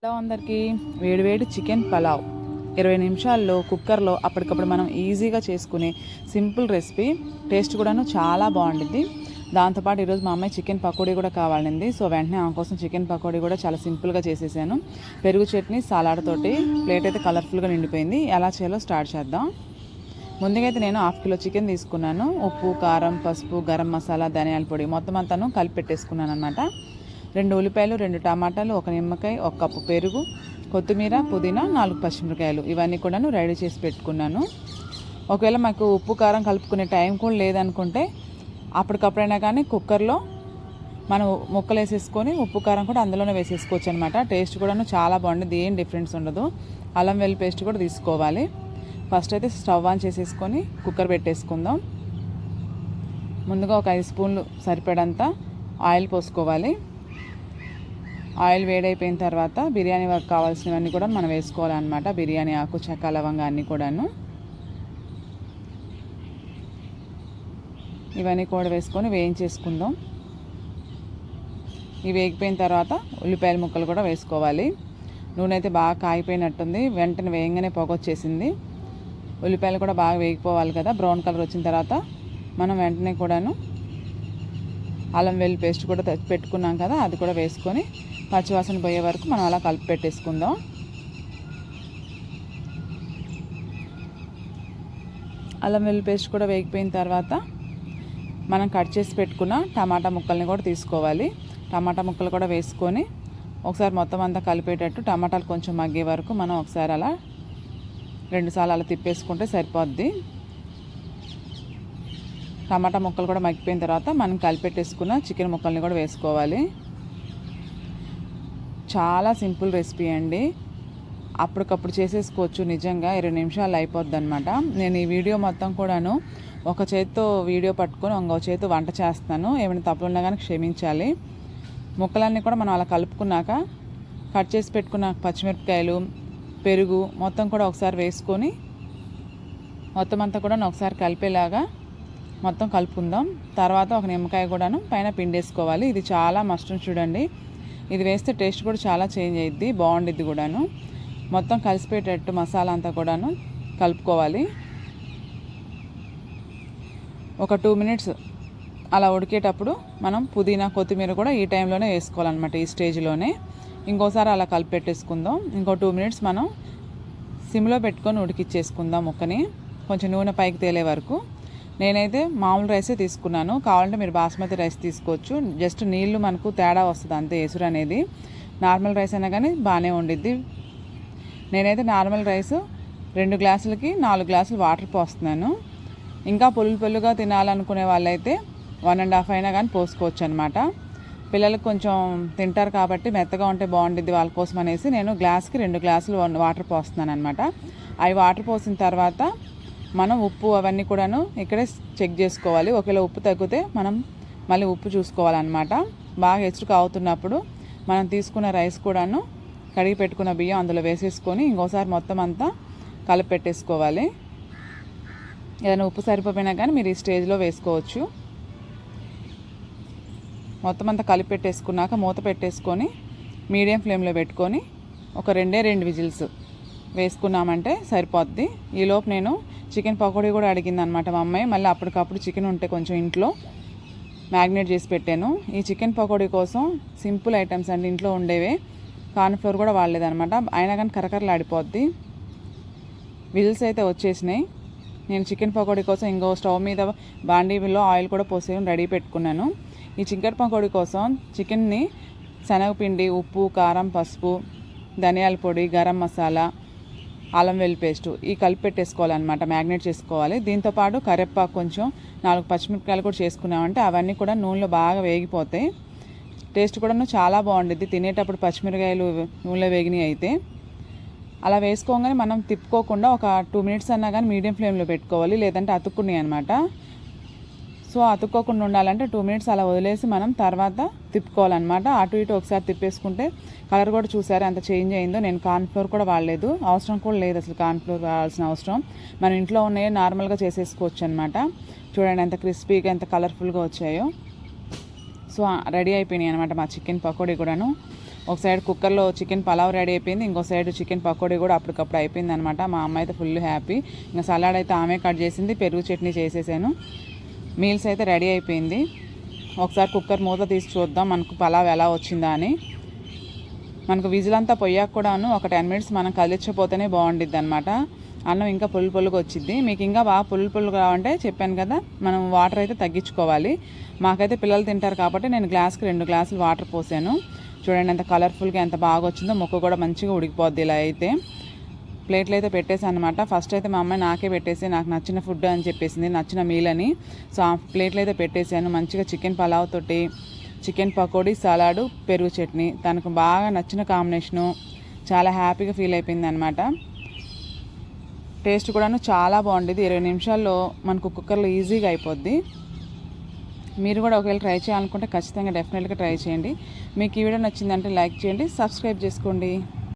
Hello అందరికీ, వేడివేడి chicken pulao 20 నిమిషాల్లో కుక్కర్లో అప్పటికప్పుడు మనం ఈజీగా చేసుకునే సింపుల్ రెసిపీ. టేస్ట్ కూడాను చాలా బాగుంటుంది. దాంతోపాటు ఈరోజు మా అమ్మాయి చికెన్ పకోడీ కూడా కావాలండి. సో వెంటనే ఆమె కోసం చికెన్ పకోడీ కూడా చాలా సింపుల్గా చేసేసాను. పెరుగు చట్నీ సలాడ్ తోటి ప్లేట్ అయితే కలర్ఫుల్గా నిండిపోయింది. ఎలా చేయాలో స్టార్ట్ చేద్దాం. ముందుగా అయితే నేను 1/2 కిలో చికెన్ తీసుకున్నాను. ఉప్పు, కారం, పసుపు, గరం మసాలా, ధనియాల పొడి మొత్తం అంతాను కలిపి పెట్టేసుకున్నాను అనమాట. 2 ఉల్లిపాయలు, 2 టమాటాలు, 1 నిమ్మకాయ, 1 కప్పు పెరుగు, కొత్తిమీర, పుదీనా, 4 పచ్చిమిరకాయలు ఇవన్నీ కూడాను రెడీ చేసి పెట్టుకున్నాను. ఒకవేళ మాకు ఉప్పు కారం కలుపుకునే టైం కూడా లేదనుకుంటే అప్పటికప్పుడైనా కానీ కుక్కర్లో మనం ముక్కలు వేసేసుకొని ఉప్పు కారం కూడా అందులోనే వేసేసుకోవచ్చు అనమాట. టేస్ట్ కూడాను చాలా బాగుంటుంది, ఏం డిఫరెన్స్ ఉండదు. అల్లం వెల్లుల్లి పేస్ట్ కూడా తీసుకోవాలి. ఫస్ట్ అయితే స్టవ్ ఆన్ చేసేసుకొని కుక్కర్ పెట్టేసుకుందాం. ముందుగా ఒక 5 స్పూన్లు సరిపడంత ఆయిల్ పోసుకోవాలి. ఆయిల్ వేడైపోయిన తర్వాత బిర్యానీ వర్క్ కావాల్సినవన్నీ కూడా మనం వేసుకోవాలన్నమాట. బిర్యానీ ఆకు, చెక్క, లవంగా అన్నీ కూడాను ఇవన్నీ కూడా వేసుకొని వేయించేసుకుందాం. ఇవి వేగిపోయిన తర్వాత ఉల్లిపాయల ముక్కలు కూడా వేసుకోవాలి. నూనె అయితే బాగా కాగిపోయినట్టుంది, వెంటనే వేయంగానే పొగొచ్చేసింది. ఉల్లిపాయలు కూడా బాగా వేగిపోవాలి కదా. బ్రౌన్ కలర్ వచ్చిన తర్వాత మనం వెంటనే కూడాను అల్లం వెల్లుల్లి పేస్ట్ కూడా పెట్టుకున్నాం కదా, అది కూడా వేసుకొని పచ్చివాసన పోయే వరకు మనం అలా కలిపి పెట్టేసుకుందాం. అల్లం వెల్లుల్లి పేస్ట్ కూడా వేగిపోయిన తర్వాత మనం కట్ చేసి పెట్టుకున్న టమాటా ముక్కల్ని కూడా తీసుకోవాలి. టమాటా ముక్కలు కూడా వేసుకొని ఒకసారి మొత్తం అంతా కలిపేటట్టు టమాటాలు కొంచెం మగ్గే వరకు మనం ఒకసారి అలా 2 సార్లు అలా తిప్పేసుకుంటే సరిపోద్ది. టమాటా ముక్కలు కూడా మగ్గిపోయిన తర్వాత మనం కలిపెట్టేసుకున్న చికెన్ ముక్కల్ని కూడా వేసుకోవాలి. చాలా సింపుల్ రెసిపీ అండి, అప్పటికప్పుడు చేసేసుకోవచ్చు. నిజంగా 20 నిమిషాలు అయిపోద్ది అనమాట. నేను ఈ వీడియో మొత్తం కూడాను ఒక చేతితో వీడియో పట్టుకొని ఇంకో చేతితో వంట చేస్తాను. ఏమైనా తప్పులు ఉన్నా కానీ క్షమించాలి. ముక్కలన్నీ కూడా మనం అలా కలుపుకున్నాక కట్ చేసి పెట్టుకున్న పచ్చిమిరపకాయలు, పెరుగు మొత్తం కూడా ఒకసారి వేసుకొని మొత్తం అంతా కూడా ఒకసారి కలిపేలాగా మొత్తం కలుపుకుందాం. తర్వాత 1 నిమ్మకాయ కూడాను పైన పిండేసుకోవాలి. ఇది చాలా మస్ట్ చూడండి. ఇది వేస్తే టేస్ట్ కూడా చాలా చేంజ్ అయ్యిద్ది, బాగుండిద్ది కూడాను. మొత్తం కలిసిపోయేటట్టు మసాలా అంతా కూడాను కలుపుకోవాలి. ఒక 2 మినిట్స్ అలా ఉడికేటప్పుడు మనం పుదీనా, కొత్తిమీర కూడా ఈ టైంలోనే వేసుకోవాలన్నమాట, ఈ స్టేజ్లోనే. ఇంకోసారి అలా కలిపి పెట్టేసుకుందాం. ఇంకో 2 మినిట్స్ మనం సిమ్లో పెట్టుకొని ఉడికిచ్చేసుకుందాం ముక్కని, కొంచెం నూనె పైకి తేలే వరకు. నేనైతే మామూలు రైసే తీసుకున్నాను, కావాలంటే మీరు బాస్మతి రైస్ తీసుకోవచ్చు. జస్ట్ నీళ్ళు మనకు తేడా వస్తుంది అంతే, ఎసురు అనేది. నార్మల్ రైస్ అయినా కానీ బాగానే ఉండిద్ది. నేనైతే నార్మల్ రైస్ 2 గ్లాసులకి 4 గ్లాసులు వాటర్ పోస్తున్నాను. ఇంకా పొల్లుగా తినాలనుకునే వాళ్ళైతే 1.5 అయినా కానీ పోసుకోవచ్చు అనమాట. పిల్లలకు కొంచెం తింటారు కాబట్టి మెత్తగా ఉంటే బాగుండిద్ది వాళ్ళ కోసం అనేసి నేను గ్లాస్కి 2 గ్లాసులు వాటర్ పోస్తున్నాను అనమాట. అవి వాటర్ పోసిన తర్వాత మనం ఉప్పు అవన్నీ కూడాను ఇక్కడే చెక్ చేసుకోవాలి. ఒకవేళ ఉప్పు తగ్గితే మనం మళ్ళీ ఉప్పు చూసుకోవాలన్నమాట. బాగా ఎసురు కావుతున్నప్పుడు మనం తీసుకున్న రైస్ కూడాను కడిగి పెట్టుకున్న బియ్యం అందులో వేసేసుకొని ఇంకోసారి మొత్తం అంతా కలిపి పెట్టేసుకోవాలి. ఏదైనా ఉప్పు సరిపోయినా కానీ మీరు ఈ స్టేజ్లో వేసుకోవచ్చు. మొత్తం అంతా కలిపి పెట్టేసుకున్నాక మూత పెట్టేసుకొని మీడియం ఫ్లేమ్లో పెట్టుకొని ఒక 2 విజిల్స్ వేసుకున్నామంటే సరిపోద్ది. ఈలోపు నేను చికెన్ పకోడీ కూడా అడిగిందనమాట మా అమ్మాయి. మళ్ళీ అప్పటికప్పుడు చికెన్ ఉంటే కొంచెం ఇంట్లో మ్యాగ్నేట్ చేసి పెట్టాను. ఈ చికెన్ పకోడీ కోసం సింపుల్ ఐటమ్స్ అండి, ఇంట్లో ఉండేవే. కార్న్ఫ్లోర్ కూడా వాడలేదనమాట, అయినా కానీ కరకరలు ఆడిపోద్ది. విజిల్స్ అయితే వచ్చేసినాయి. నేను చికెన్ పకోడీ కోసం ఇంకో స్టవ్ మీద బాండీలో ఆయిల్ కూడా పోసి రెడీ పెట్టుకున్నాను. ఈ చికెన్ పకోడీ కోసం చికెన్ని శనగపిండి, ఉప్పు, కారం, పసుపు, ధనియాల పొడి, గరం మసాలా, అల్లం వెల్లుల్లి పేస్టు ఈ కలిపి పెట్టేసుకోవాలన్నమాట, మ్యాగ్నేట్ చేసుకోవాలి. దీంతోపాటు కరివేపాకు, కొంచెం 4 పచ్చిమిరపకాయలు కూడా చేసుకున్నామంటే అవన్నీ కూడా నూనెలో బాగా వేగిపోతాయి. టేస్ట్ కూడా చాలా బాగుంటుంది తినేటప్పుడు, పచ్చిమిరకాయలు నూనెలో వేగినాయి అయితే. అలా వేసుకోగానే మనం తిప్పుకోకుండా ఒక 2 మినిట్స్ అన్నా కానీ మీడియం ఫ్లేమ్లో పెట్టుకోవాలి, లేదంటే అతుక్కున్నాయి అనమాట. సో అతుక్కోకుండా ఉండాలంటే 2 మినిట్స్ అలా వదిలేసి మనం తర్వాత తిప్పుకోవాలన్నమాట. అటు ఇటు ఒకసారి తిప్పేసుకుంటే కలర్ కూడా చూసారు ఎంత చేంజ్ అయిందో. నేను కార్న్ఫ్లోర్ కూడా వాడలేదు, అవసరం కూడా లేదు అసలు కార్న్ఫ్లోర్ వాడాల్సిన అవసరం. మన ఇంట్లో ఉన్నాయి నార్మల్గా చేసేసుకోవచ్చు అనమాట. చూడండి ఎంత క్రిస్పీగా ఎంత కలర్ఫుల్గా వచ్చాయో. సో రెడీ అయిపోయినాయి అనమాట మా చికెన్ పకోడీ కూడాను. ఒక సైడ్ కుక్కర్లో చికెన్ పలావ్ రెడీ అయిపోయింది, ఇంకో సైడ్ చికెన్ పకోడీ కూడా అప్పటికప్పుడు అయిపోయింది అనమాట. మా అమ్మ అయితే ఫుల్ హ్యాపీ. ఇంకా సలాడ్ అయితే ఆమె కట్ చేసింది, పెరుగు చట్నీ చేసేసాను. మీల్స్ అయితే రెడీ అయిపోయింది. ఒకసారి కుక్కర్ మూత తీసి చూద్దాం మనకు పలావ్ ఎలా వచ్చిందా అని. మనకు విజిల్ అంతా పొయ్యాక కూడాను ఒక 10 మినిట్స్ మనం కదిలించపోతేనే బాగుండిద్ది అనమాట. అన్నం ఇంకా పులుపులుగా వచ్చింది. మీకు ఇంకా బాగా పులుపులుగా కావాలంటే చెప్పాను కదా, మనం వాటర్ అయితే తగ్గించుకోవాలి. మాకైతే పిల్లలు తింటారు కాబట్టి నేను గ్లాస్కి 2 గ్లాసులు వాటర్ పోసాను. చూడండి ఎంత కలర్ఫుల్గా ఎంత బాగా వచ్చిందో. ముక్క కూడా మంచిగా ఉడికిపోద్ది ఇలా అయితే. ప్లేట్లు అయితే పెట్టేసాను అనమాట. ఫస్ట్ అయితే మా అమ్మాయి నాకే పెట్టేసి నాకు నచ్చిన ఫుడ్ అని చెప్పేసింది, నచ్చిన మీల్ అని. సో ఆ ప్లేట్లు అయితే పెట్టేసాను. మంచిగా చికెన్ పలావ్ తోటి చికెన్ పకోడీ, సలాడు, పెరుగు చట్నీ తనకు బాగా నచ్చిన కాంబినేషను. చాలా హ్యాపీగా ఫీల్ అయిపోయింది అనమాట. టేస్ట్ కూడాను చాలా బాగుండేది. 20 నిమిషాల్లో మనకు కుక్కర్లో ఈజీగా అయిపోద్ది. మీరు కూడా ఒకవేళ ట్రై చేయాలనుకుంటే ఖచ్చితంగా డెఫినెట్గా ట్రై చేయండి. మీకు ఈ వీడియో నచ్చిందంటే లైక్ చేయండి, సబ్స్క్రైబ్ చేసుకోండి.